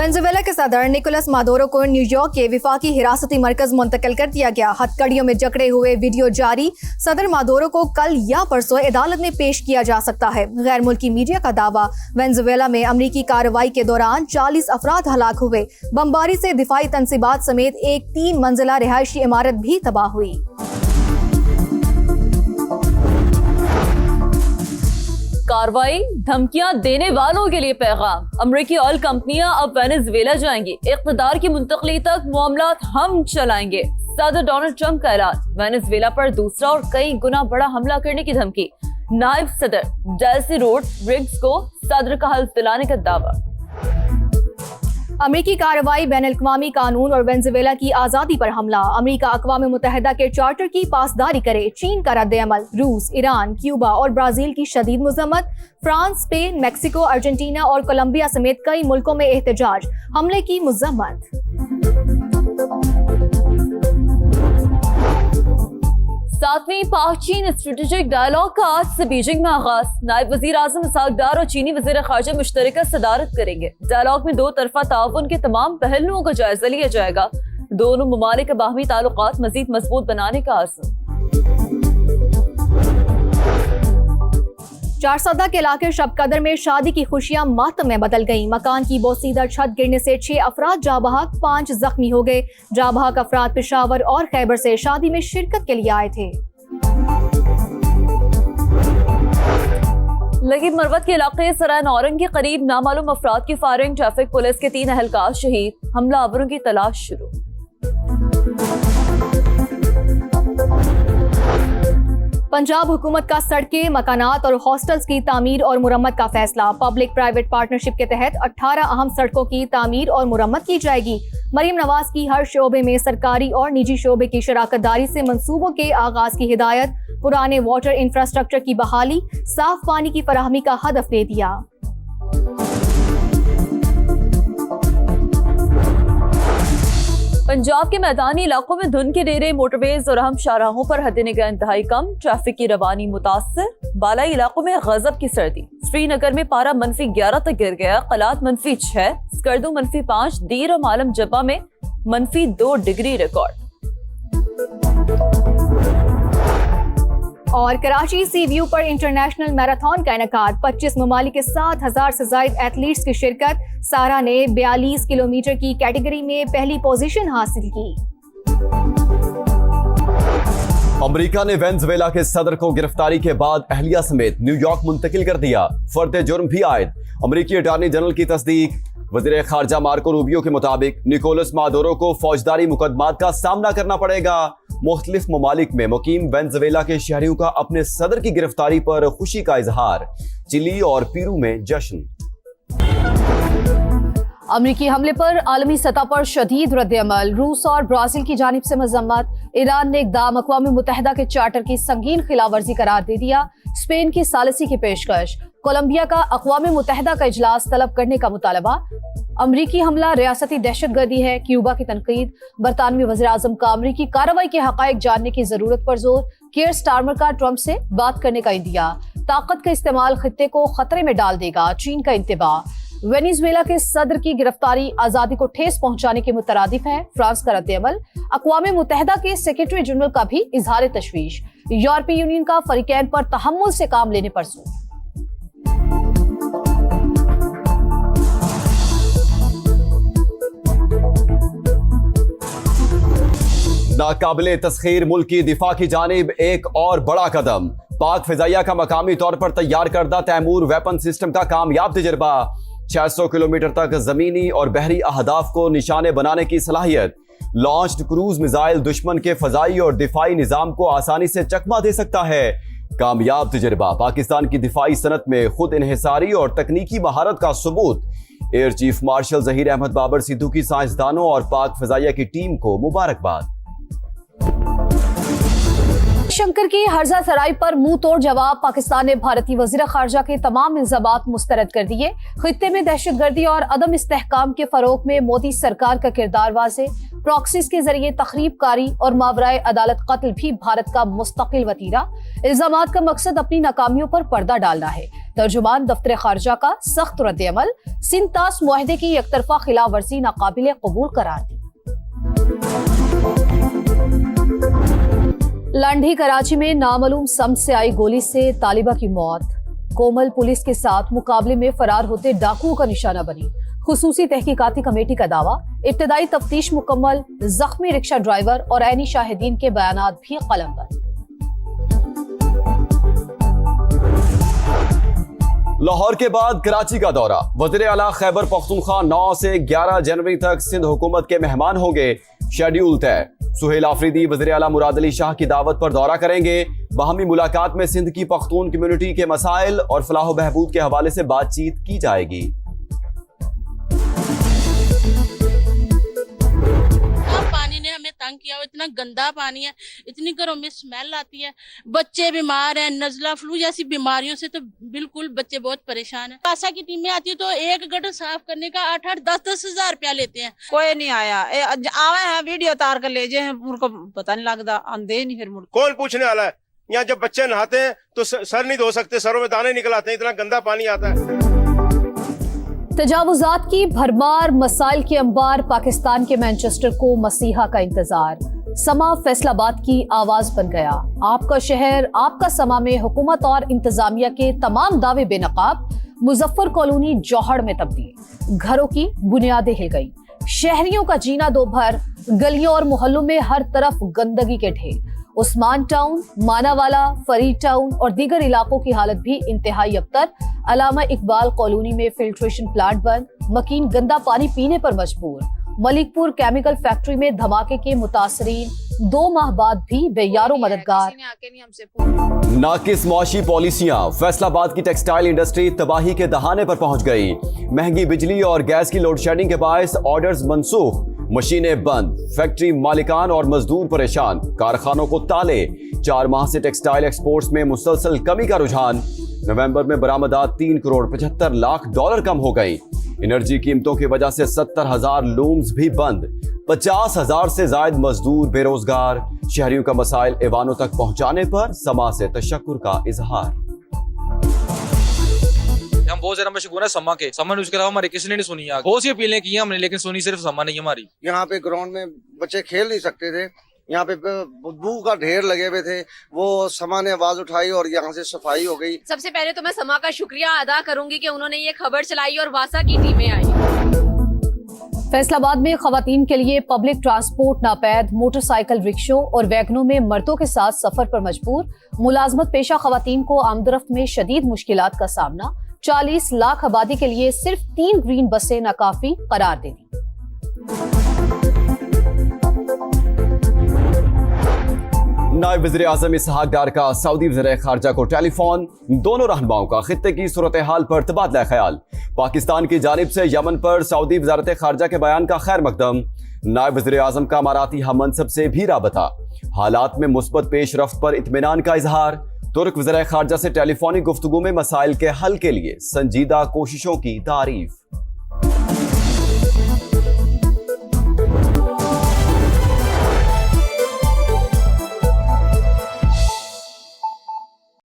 Venezuela के सदर Nicolas Maduro को न्यूयॉर्क के विफाकी हिरासती मरकज मुंतकिल कर दिया गया। हथकड़ियों में जकड़े हुए वीडियो जारी। सदर मादुरो को कल या परसों अदालत में पेश किया जा सकता है। गैर मुल्की मीडिया का दावा, वेनेजुएला में अमरीकी कार्रवाई के दौरान 40 अफराद हलाक हुए। बमबारी से दिफाई तनसीबात समेत एक 3 मंजिला रिहायशी इमारत भी तबाह हुई। कार्रवाई, धमकियां देने वालों के लिए पैगाम। अमेरिकी ऑयल कंपनियां अब वेनेजुएला जाएंगी। इक़्तिदार की मुंतकली तक मामलात हम चलाएंगे। सदर डोनाल्ड ट्रंप का ऐलान। वेनेजुएला पर दूसरा और कई गुना बड़ा हमला करने की धमकी। नायब सदर डेल्सी रोड्रिग्स को सदर का हल्फ दिलाने का दावा। अमेरिकी कार्रवाई, बैनुल-अक़वामी कानून और वेनेजुएला की आज़ादी पर हमला। अमेरिका अक़वाम मुत्तहिदा के चार्टर की पासदारी करे। चीन का रद्द-ए-अमल। रूस, ईरान, क्यूबा और ब्राज़ील की शदीद मज़म्मत। फ्रांस, स्पेन, मेक्सिको, अर्जेंटीना और कोलंबिया समेत कई मुल्कों में एहतजाज। हमले की मज़म्मत। 7वीं पाक-चीन स्ट्रेटेजिक डायलॉग का आज से बीजिंग में आगाज। नायब वज़ीर आज़म इसहाक डार और चीनी वज़ीर ख़ारजा मुश्तरका सदारत करेंगे। डायलॉग में 2 तरफ़ा ताउन के तमाम पहलुओं का जायजा लिया जाएगा। दोनों ममालिक के बाहमी ताल्लुकात मज़ीद मजबूत बनाने का आज़म। चारसदा के इलाके शब कदर में शादी की खुशियां मातम में बदल गईं। मकान की बोसीदा छत गिरने से 6 अफराद जाबहक, 5 जख्मी हो गए। जाबहक अफराद पेशावर और खैबर से शादी में शिरकत के लिए आए थे। लगीब मरवत के इलाके सराय नौरंग के करीब नामालूम अफराद की फायरिंग। ट्रैफिक पुलिस के 3 अहलकार शहीद। हमलावरों की तलाश शुरू। पंजाब हुकूमत का सड़कें, मकानात और हॉस्टल्स की तामीर और मुरम्मत का फैसला। पब्लिक प्राइवेट पार्टनरशिप के तहत 18 अहम सड़कों की तामीर और मुरम्मत की जाएगी। मरीम नवाज की हर शोबे में सरकारी और निजी शोबे की शराकतदारी से मंसूबों के आगाज की हिदायत। पुराने वाटर इंफ्रास्ट्रक्चर की बहाली, साफ पानी की फराहमी का हदफ दे दिया। पंजाब के मैदानी इलाकों में धुंध के डेरे, मोटरवेज और अहम शाहराहों पर हद-ए-निगाह इंतहाई कम। ट्रैफिक की रवानी मुतासर। बालाई इलाकों में गजब की सर्दी। श्रीनगर में पारा -11 तक गिर गया। कलात -6, स्कर्दू -5, दीर और मालम जब्बा में -2 डिग्री रिकॉर्ड। और कराची सी व्यू पर इंटरनेशनल मैराथन का इनेकाद। 25 ममालिक के 7,000 से जायद एथलीट्स की शिरकत। सारा ने 42 किलोमीटर की कैटेगरी में पहली पोजीशन हासिल की। अमेरिका ने वेनेजुएला के सदर को गिरफ्तारी के बाद अहलिया समेत न्यूयॉर्क मुंतकिल कर दिया। फर्द जुर्म भी आयद। अमेरिकी अटॉर्नी जनरल की तस्दीक। वज़ीर ख़ारजा मार्को रूबियो के मुताबिक निकोलस मादुरो को फौजदारी मुकदमात का सामना करना पड़ेगा। मुख्तलिफ ममालिक में मुकीम वेनेजुएला के शहरियों का अपने सदर की गिरफ्तारी पर खुशी का इजहार। चिली और पेरू में जश्न। अमरीकी हमले पर आलमी सतह पर शदीद रद्द-ए-अमल। रूस और ब्राजील की जानिब से मजम्मत। ईरान ने इक़दाम अक़वाम मुत्तहिदा के चार्टर की संगीन खिलाफवर्जी करार दे दिया। स्पेन की सालिसी की पेशकश। कोलंबिया का अक़वाम मुत्तहिदा का इजलास तलब करने का मुतालबा। अमरीकी हमला रियासती दहशतगर्दी है। क्यूबा की तनकीद। बरतानवी वज़ीर आज़म का अमरीकी कार्रवाई के हक़ाइक़ जानने की जरूरत पर जोर। कियर स्टारमर का ट्रंप से बात करने का इंदिया। ताकत का इस्तेमाल खित्ते को खतरे में डाल देगा, चीन का इंतबाह। वेनेजुएला के सदर की गिरफ्तारी आजादी को ठेस पहुंचाने के मुतरादिफ है। फ्रांस का रद्द-ए-अमल। अक़वाम मुत्तहिदा के सेक्रेटरी जनरल का भी इजहार तशवीश। यूरोपीय यूनियन का फरीकैन पर तहम्मुल से काम लेने पर जोर। नाकाबिले तस्खीर मुल्क की दिफा की जानिब एक और बड़ा कदम। पाक फिजाइया का मकामी तौर पर तैयार करदा तैमूर वेपन सिस्टम का कामयाब तजर्बा। 600 किलोमीटर तक जमीनी और बहरी अहदाफ को निशाने बनाने की सलाहियत। लॉन्च्ड क्रूज मिसाइल दुश्मन के फजाई और दिफाई निजाम को आसानी से चकमा दे सकता है। कामयाब तजर्बा पाकिस्तान की दिफाई सनत में खुद इन्हिसारी और तकनीकी महारत का सबूत। Air chief marshal Zaheer Ahmed Babar Sidhu की साइंसदानों और पाक फिजाइया की टीम को मुबारकबाद। शंकर की हर्जा सराय पर मुंह तोड़ जवाब। पाकिस्तान ने भारतीय वज़ीर ख़ारजा के तमाम इल्ज़ामात मुस्तरद कर दिए। खित्ते में दहशतगर्दी और अदम इस्तेहकाम के फरोग में मोदी सरकार का किरदार वाज़े। प्रॉक्सीज के जरिए तखरीब कारी और मावराए अदालत कत्ल भी भारत का मुस्तकिल वतीरा। इल्ज़ामात का मकसद अपनी नाकामियों पर पर्दा डालना है। तर्जुमान दफ्तर खारजा का सख्त रद्द-ए-अमल, सिंध तास मुआहदे की एकतरफा खिलाफ वर्जी नाकाबिले कबूल करार दी। लांढी कराची में नामालूम समत से आई गोली से तालिबा की मौत। कोमल पुलिस के साथ मुकाबले में फरार होते डाकुओं का निशाना बनी। खुसूसी तहकीकाती कमेटी का दावा, इब्तदाई तफ्तीश मुकम्मल, जख्मी रिक्शा ड्राइवर और ऐनी शाहिदीन के बयानात भी कलमबंद। लाहौर के बाद कराची का दौरा। वज़ीर आला खैबर पख्तूनख्वा 9 से 11 जनवरी तक सिंध हुकूमत के मेहमान होंगे, शेड्यूल तय। सुहेल आफरीदी वज़ीर आला मुराद अली शाह की दावत पर दौरा करेंगे। बाहमी मुलाकात में सिंध की पख्तून कम्युनिटी के मसाइल और फलाह बहबूद के हवाले से बातचीत की जाएगी। पानी ने हमें तंग किया, इतना गंदा पानी है, इतनी घरों में स्मेल आती है, बच्चे बीमार हैं, नजला फ्लू जैसी बीमारियों से तो बिल्कुल बच्चे बहुत परेशान हैं। आशा की टीमें आती है तो एक गटर साफ करने का 8-8, 10-10 हजार रुपया लेते हैं। कोई नहीं आया, आवे हैं वीडियो तार कर ले जाए, उनको पता नहीं लगता, आंदे नहीं फिर मुड़। कौन पूछने वाला है? यहाँ जब बच्चे नहाते हैं तो सर नहीं धो सकते, सरों में दाने निकल आते हैं, इतना गंदा पानी आता है। तजावुजात की भरमार, मसाइल के अंबार, पाकिस्तान के मैनचेस्टर को मसीहा का इंतजार। समा फैसलाबाद की आवाज बन गया। आपका शहर, आपका समा में हुकूमत और इंतजामिया के तमाम दावे बेनकाब। मुजफ्फर कॉलोनी जौहड़ में तब्दील, घरों की बुनियादें हिल गई, शहरियों का जीना दो भर, गलियों और मोहल्लों में हर तरफ गंदगी के ढेर। उस्मान टाउन, मानावाला, फरीद टाउन और दीगर इलाकों की हालत भी इंतहाई अबतर। अलामा इकबाल कॉलोनी में फिल्ट्रेशन प्लांट बंद, मकीन गंदा पानी पीने पर मजबूर। मलिकपुर केमिकल फैक्ट्री में धमाके के मुतासरीन 2 माह बाद भी बेयारो मददगार। नाकिस मुआशी पॉलिसियां, फैसलाबाद की टेक्सटाइल इंडस्ट्री तबाही के दहाने पर पहुंच गई। महंगी बिजली और गैस की लोड शेडिंग के बायस ऑर्डर्स मनसूख, मशीनें बंद, फैक्ट्री मालिकान और मजदूर परेशान, कारखानों को ताले। 4 माह से टेक्सटाइल एक्सपोर्ट्स में मुसलसल कमी का रुझान। नवंबर में बरामदात $3 करोड़ 75 लाख कम हो गई। एनर्जी कीमतों की वजह से 70,000 लूम्स भी बंद। 50,000 से ज्यादा मजदूर बेरोजगार। शहरियों का मसाइल ऐवानों तक पहुंचाने पर समा से तशक्कुर का इजहार। हम बहुत ज्यादा मशहूर है समा के। समा उसके अलावा हमारे किसी ने नहीं सुनी। बहुत सी अपीलें की हमने, लेकिन सुनी सिर्फ समा नहीं हमारी। यहाँ पे ग्राउंड में बच्चे खेल नहीं सकते थे, यहाँ पे बदबू का ढेर लगे हुए थे। वो समा ने आवाज उठाई और यहाँ से सफाई हो गई। सबसे पहले तो मैं समा का शुक्रिया अदा करूंगी कि उन्होंने ये खबर चलाई और वासा की टीमें आई। फैसलाबाद में खवातीन के लिए पब्लिक ट्रांसपोर्ट नापैद, मोटरसाइकिल, रिक्शों और वैगनों में मर्दों के साथ सफर पर मजबूर। मुलाजमत पेशा खवातीन को आमदरफ्त में शदीद मुश्किलात का सामना। 40 लाख आबादी के लिए सिर्फ 3 ग्रीन बसें नाकाफी करार दे दी। नायब वज़ीर आज़म इसहाक डार का सऊदी वज़ीर खारजा को टेलीफोन। दोनों रहनुमाओं का खित्ते की सूरत हाल पर तबादला ख्याल। पाकिस्तान की जानिब से यमन पर सऊदी वज़ारत खारजा के बयान का खैर मकदम। नायब वज़ीर आज़म का अमाराती हम मनसब से भी राबता। हालात में मुस्बत पेश रफ्त पर इत्मीनान का इजहार। तुर्क वज़ीर खारजा से टेलीफोनिक गुफ्तगू में मसाइल के हल के लिए संजीदा कोशिशों की तारीफ।